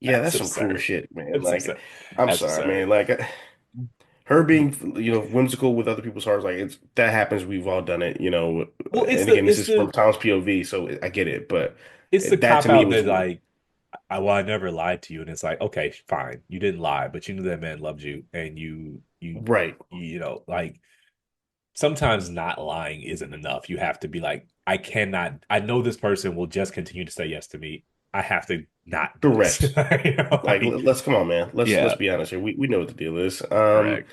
Yeah, That's that's some cruel absurd. shit, man. That's Like, absurd. I'm That's sorry, man. absurd. Like, her being, whimsical with other people's hearts, like that happens. We've all done it, Well, it's And the again, this it's is from the Tom's POV, so I get it. But it's the that to cop me out was that like I never lied to you, and it's like okay, fine, you didn't lie, but you knew that man loved you, and right. like sometimes not lying isn't enough. You have to be like, I cannot, I know this person will just continue to say yes to me. I have to not do this. Correct. Like, Like, let's come on, man. Let's yeah, be honest here. We know what the deal is. correct.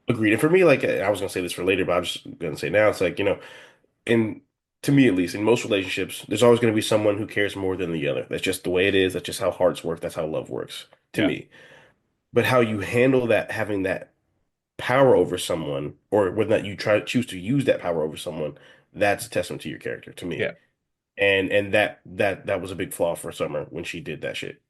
Agreed. And for me, like, I was gonna say this for later, but I'm just gonna say now. It's like, in to me at least, in most relationships, there's always gonna be someone who cares more than the other. That's just the way it is. That's just how hearts work. That's how love works to Yeah, me. But how you handle that, having that power over someone, or whether or not you choose to use that power over someone, that's a testament to your character to yeah. me. and that was a big flaw for Summer when she did that shit.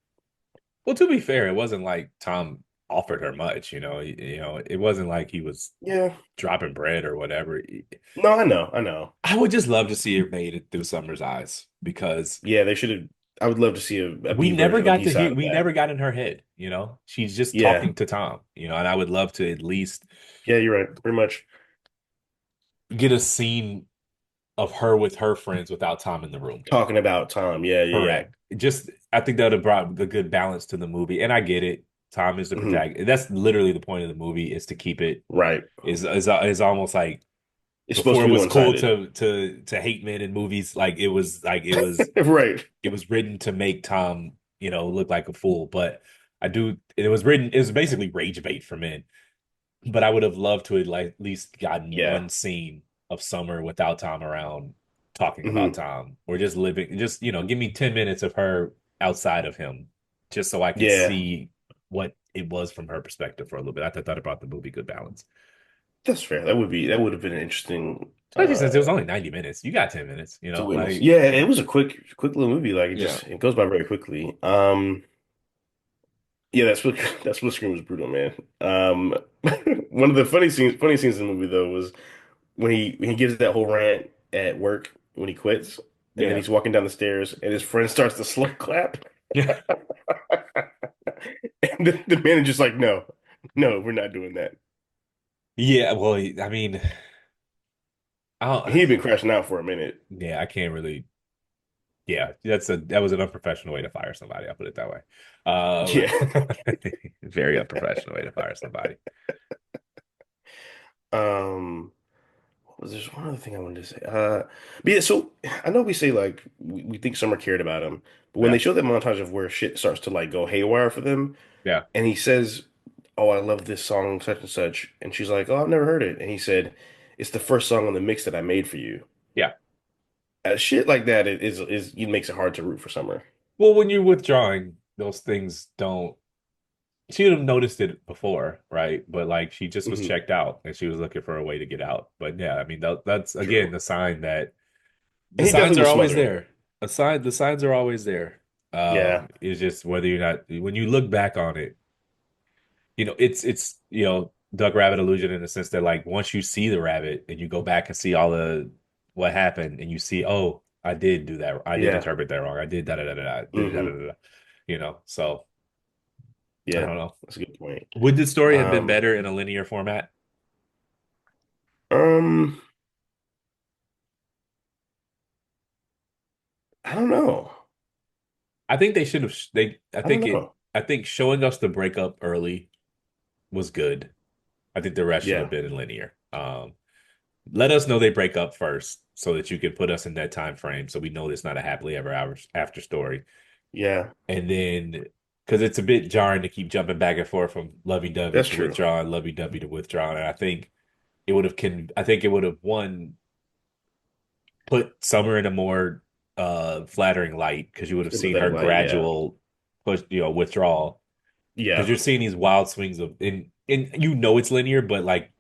Well, to be fair, it wasn't like Tom offered her much, it wasn't like he was Yeah. dropping bread or whatever. No, I know. I would just love to see it made it through Summer's eyes because Yeah, they should have. I would love to see a B version, a B side of we that. never got in her head. She's just Yeah, talking to Tom, and I would love to at least yeah, you're right. Pretty much get a scene of her with her friends without Tom in the room. talking about Tom. Yeah, yeah, Correct. Just I think that would have brought a good balance to the movie. And I get it. Tom is the yeah. protagonist. That's literally the point of the movie is to keep it Right. is almost like It's supposed before to it be was cool one-sided. to hate men in movies, like Right. it was written to make Tom, look like a fool. But it was basically rage bait for men. But I would have loved to have like at least gotten Yeah. one scene of Summer without Tom around talking about Hmm. Tom or just living, just give me 10 minutes of her outside of him, just so I can Yeah. see what it was from her perspective for a little bit. I thought it brought the movie good balance, That's fair. That would have been an interesting especially since it was only 90 minutes. You got 10 minutes, to witness. like, Yeah, it was a quick little movie. Like yeah, it goes by very quickly. Yeah, that's what Scream was brutal, man. One of the funny scenes in the movie though was when he gives that whole rant at work when he quits, and then yeah, he's walking down the stairs, and his friend starts to slow clap, yeah, and the manager's like, "No, no, we're not doing that." yeah. Well, I mean, I don't, He'd been crashing out for a minute. yeah, I can't really. Yeah, that was an unprofessional way to fire somebody. I'll put it that way. Yeah. Very unprofessional way to fire somebody. Um, what was there's one other thing I wanted to say. But yeah, so I know we say like we think Summer cared about him, but when they Yeah, show that montage of where shit starts to like go haywire for them, yeah, and he says, "Oh, I love this song, such and such," and she's like, "Oh, I've never heard it," and he said, "It's the first song on the mix that I made for you." yeah. Shit like that is it makes it hard to root for Summer. Well, when you're withdrawing, those things don't. She would have noticed it before, right? But like she just was Hmm. checked out and she was looking for a way to get out. But yeah, I mean that's again True. the sign that the And he signs definitely are was always smothering. there. The signs are always there. Yeah, It's just whether you're not when you look back on it, it's Duck Rabbit illusion in the sense that like once you see the rabbit and you go back and see all the what happened and you see, oh, I did do that. I did yeah, interpret that wrong. I did da da da da da did da da hmm da da. So I yeah. don't know. That's a good point. Would the story have been Um, better in a linear format? um, I don't know. I think they should have I don't know. I think showing us the breakup early was good. I think the rest should have Yeah, been in linear. Let us know they break up first so that you can put us in that time frame so we know it's not a happily ever after story. yeah, And then because it's a bit jarring to keep jumping back and forth from lovey-dovey that's to true. withdrawn, lovey-dovey to withdrawn. And I think it would have one put Summer in a more flattering light because you would have seen her Sympathetic light. Yeah. gradual withdrawal because Yeah. you're seeing these wild swings of and it's linear, but like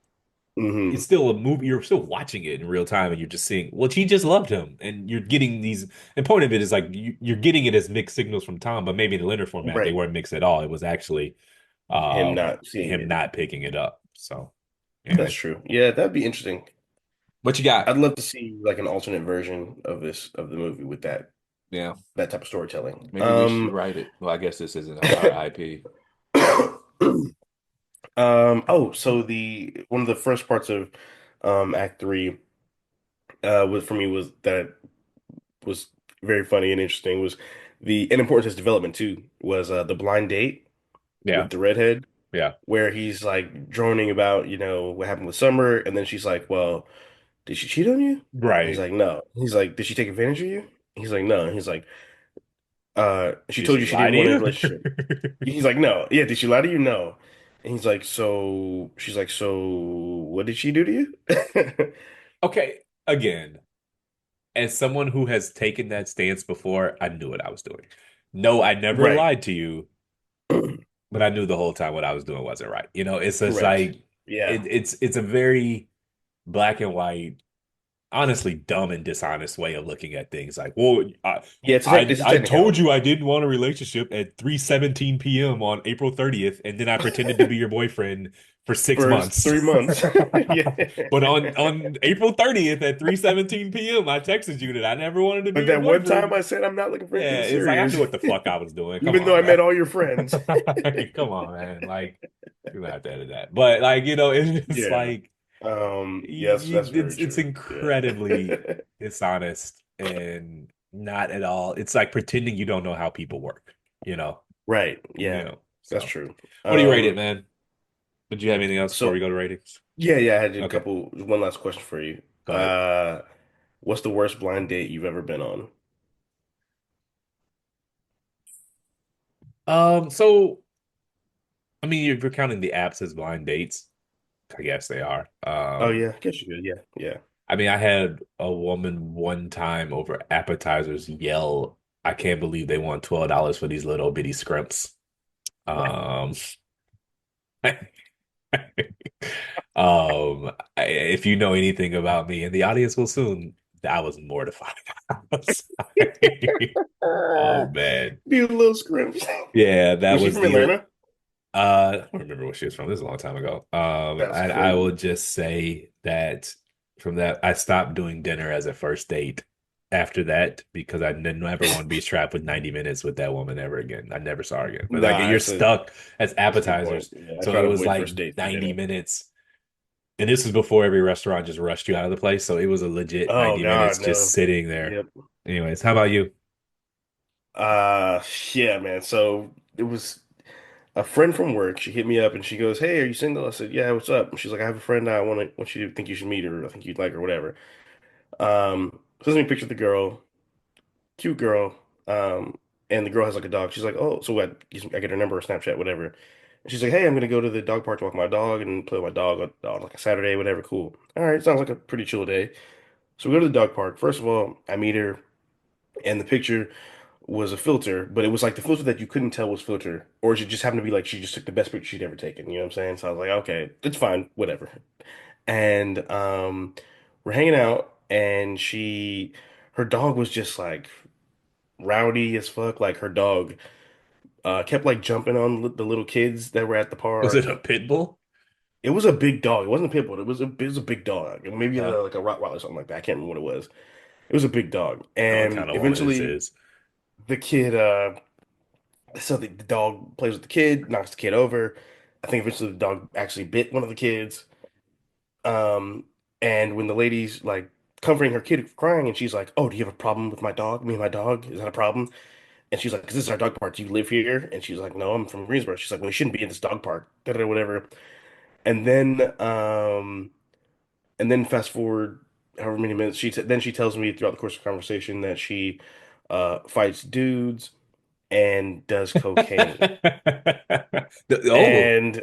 it's Hmm. still a movie. You're still watching it in real time, and you're just seeing. Well, she just loved him, and you're getting these. And point of it is like you're getting it as mixed signals from Tom, but maybe in the linear format they Right. weren't mixed at all. It was actually Him not seeing him it. not picking it up. So That's anyway, true. Yeah, that'd be interesting. what you got? I'd love to see like an alternate version of of the movie with Yeah, that type of storytelling. maybe we should write it. Well, I guess this isn't our IP. Oh, so the one of the first parts of Act Three was for me was that was very funny and interesting was the and important to his development too was the blind date Yeah, with the redhead yeah, where he's like droning about, what happened with Summer, and then she's like, "Well, did she cheat on you?" And he's right. like, "No." He's like, "Did she take advantage of you?" He's like, "No." And he's like, she Did told she you she lie to didn't want a you? relationship." He's like, "No." "Yeah, did she lie to you?" "No." And he's like, "So," she's like, "So what did she do to you?" Okay, again, as someone who has taken that stance before, I knew what I was doing. No, I never Right. lied to you, but I knew the whole time what I was doing wasn't right. It's just Correct. like Yeah. it's a very black and white. honestly dumb and dishonest way of looking at things. Like, well, Yeah, it's a I told technicality. you I didn't want a relationship at 3:17 p.m. on April 30th, and then I pretended to be your boyfriend for six For months. 3 months. Yeah. But on April 30th at 3:17 p.m., I texted you that I never wanted to be But your that one time boyfriend. I said I'm not looking for Yeah, anything it's like I knew serious, what the fuck I was doing. Come even though on, I man. met all your friends. Come on, man. Like, you're gonna have to edit that. But like, it's just Yeah. like Yes, that's very it's true. Yeah. incredibly dishonest and not at all. It's like pretending you don't know how people work, you know. Right. You Yeah. know. That's So, true. what do you rate it, Um, man? Did you have anything else before we so go to ratings? yeah, I had Okay, one last question for you. go ahead. What's the worst blind date you've ever been on? So I mean, if you're counting the apps as blind dates, I guess they are. Oh yeah, I guess you could. Yeah, yeah. I mean, I had a woman one time over appetizers yell, "I can't believe they want $12 for these little bitty scrimps." Um, if you know anything about me, and the audience will soon, I was mortified. I was like, oh man, These little scripts. yeah, that Was she was from the. Atlanta? I don't remember where she was from. This is a long time ago. That's And I will crazy. just say that from that, I stopped doing dinner as a first date after that because I never want to be strapped with 90 minutes with that woman ever again. I never saw her again. But like Nah, you're stuck as that's a good point. appetizers. Yeah, I So try it to was avoid like first dates for 90 dinner. minutes. And this was before every restaurant just rushed you out of the place. So it was a legit Oh 90 minutes God, just no. sitting there. Yep. Anyways, how about you? Uh, yeah, man. So it was a friend from work. She hit me up and she goes, "Hey, are you single?" I said, "Yeah, what's up?" And she's like, "I have a friend. I want you to think you should meet her. I think you'd like her, whatever." Sends me a picture of the girl, cute girl. And the girl has like a dog. She's like, "Oh," so I get her number or Snapchat, whatever. And she's like, "Hey, I'm gonna go to the dog park to walk my dog and play with my dog on like a Saturday, whatever. Cool. All right, sounds like a pretty chill day." So we go to the dog park. First of all, I meet her, and the picture was a filter, but it was like the filter that you couldn't tell was filter, or it just happened to be like she just took the best picture she'd ever taken. You know what I'm saying? So I was like, okay, it's fine, whatever. And we're hanging out, and her dog was just like rowdy as fuck. Like her dog kept like jumping on the little kids that were at the Was it park. a pit bull? It was a big dog. It wasn't a pit bull. It was a big dog. Maybe Uh, like a Rottweiler or something like that. I can't remember what it was. It was a big dog. I know what And kind of woman this eventually is. the kid so the dog plays with the kid, knocks the kid over. I think eventually the dog actually bit one of the kids. Um, and when the lady's like comforting her kid crying, and she's like, "Oh, do you have a problem with my dog? Me and my dog? Is that a problem?" And she's like, "'Cause this is our dog park. Do you live here?" And she's like, "No, I'm from Greensboro." She's like, "Well, you shouldn't be in this dog park." Da, da, da, whatever. And then, fast forward however many minutes, then she tells me throughout the course of the conversation that she fights dudes and does cocaine. Oh, And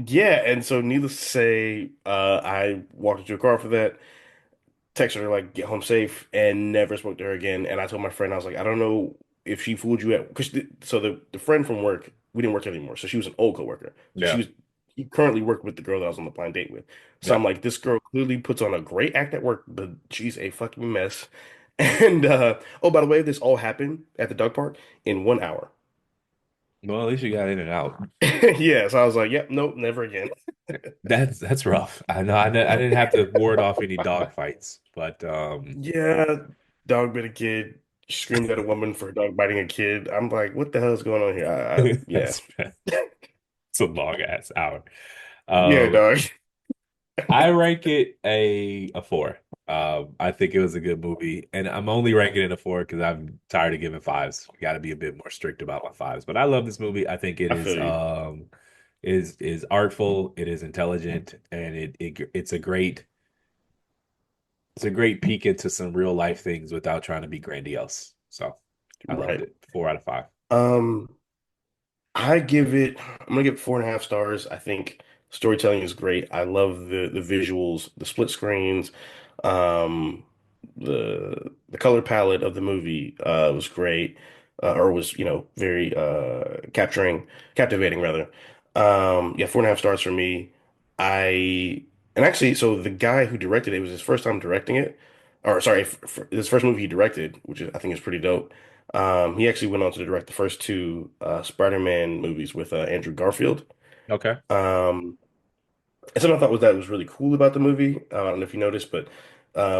yeah, and so needless to say, I walked into a car for that, texted her like get home safe, and never spoke to her again. And I told my friend, I was like, I don't know if she fooled you at because the friend from work, we didn't work anymore, so she was an old coworker. So yeah, he currently worked with the girl that I was on the blind date with. So yeah. I'm like, this girl clearly puts on a great act at work, but she's a fucking mess. And oh, by the way, this all happened at the dog park in 1 hour. Well, at least you got in and out. Yeah, so I was like, yep, nope, never again. That's rough. I know. I didn't have to ward off any dog fights, but Yeah, dog bit a kid, screamed at a woman for a dog biting a kid. I'm like, what the hell is going on here? Yeah. it's a long ass hour. Yeah, Um, dog. I rank it a four. I think it was a good movie, and I'm only ranking it a four because I'm tired of giving fives. Got to be a bit more strict about my fives. But I love this movie. I think it I is feel you. is artful. It is intelligent, and it's a great peek into some real life things without trying to be grandiose. So I loved Right. it. 4 out of 5. Um, I'm gonna give it 4.5 stars. I think storytelling is great. I love the visuals, the split screens, um, the color palette of the movie was great, or was very captivating rather. Yeah, 4.5 stars for me. I and actually, so the guy who directed it was his first time directing it. or sorry, his first movie he directed, which I think is pretty dope. He actually went on to direct the first two Spider-Man movies with Andrew Garfield. Okay. Um, and something I thought was really cool about the movie. I don't know if you noticed, but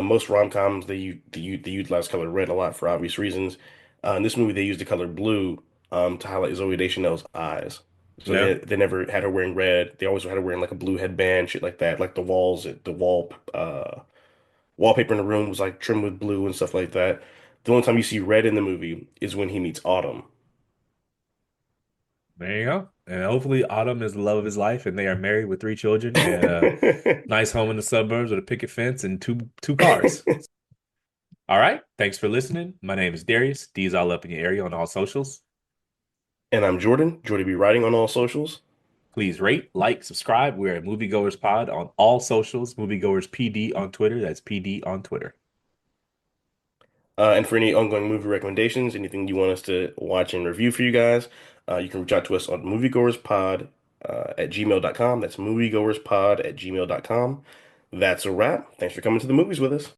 most rom-coms they utilize color red a lot for obvious reasons. In this movie, they used the color blue to highlight Zoe Deschanel's eyes. So Yeah. they never had her wearing red. They always had her wearing like a blue headband, shit like that. Like wallpaper in the room was like trimmed with blue and stuff like that. The only time you see red in the movie is when he meets Autumn. There you go. And hopefully Autumn is the love of his life and they are married with three children and a nice home in the suburbs with a picket fence and two cars. All right. Thanks for listening. My name is Darius. D's all up in your area on all socials. And I'm Jordan, Jordy B. Writing on all socials. Please rate, like, subscribe. We're at Movie Goers Pod on all socials. Moviegoers PD on Twitter. That's PD on Twitter. And for any ongoing movie recommendations, anything you want us to watch and review for you guys, you can reach out to us on moviegoerspod at gmail.com. That's moviegoerspod at gmail.com. That's a wrap. Thanks for coming to the movies with us.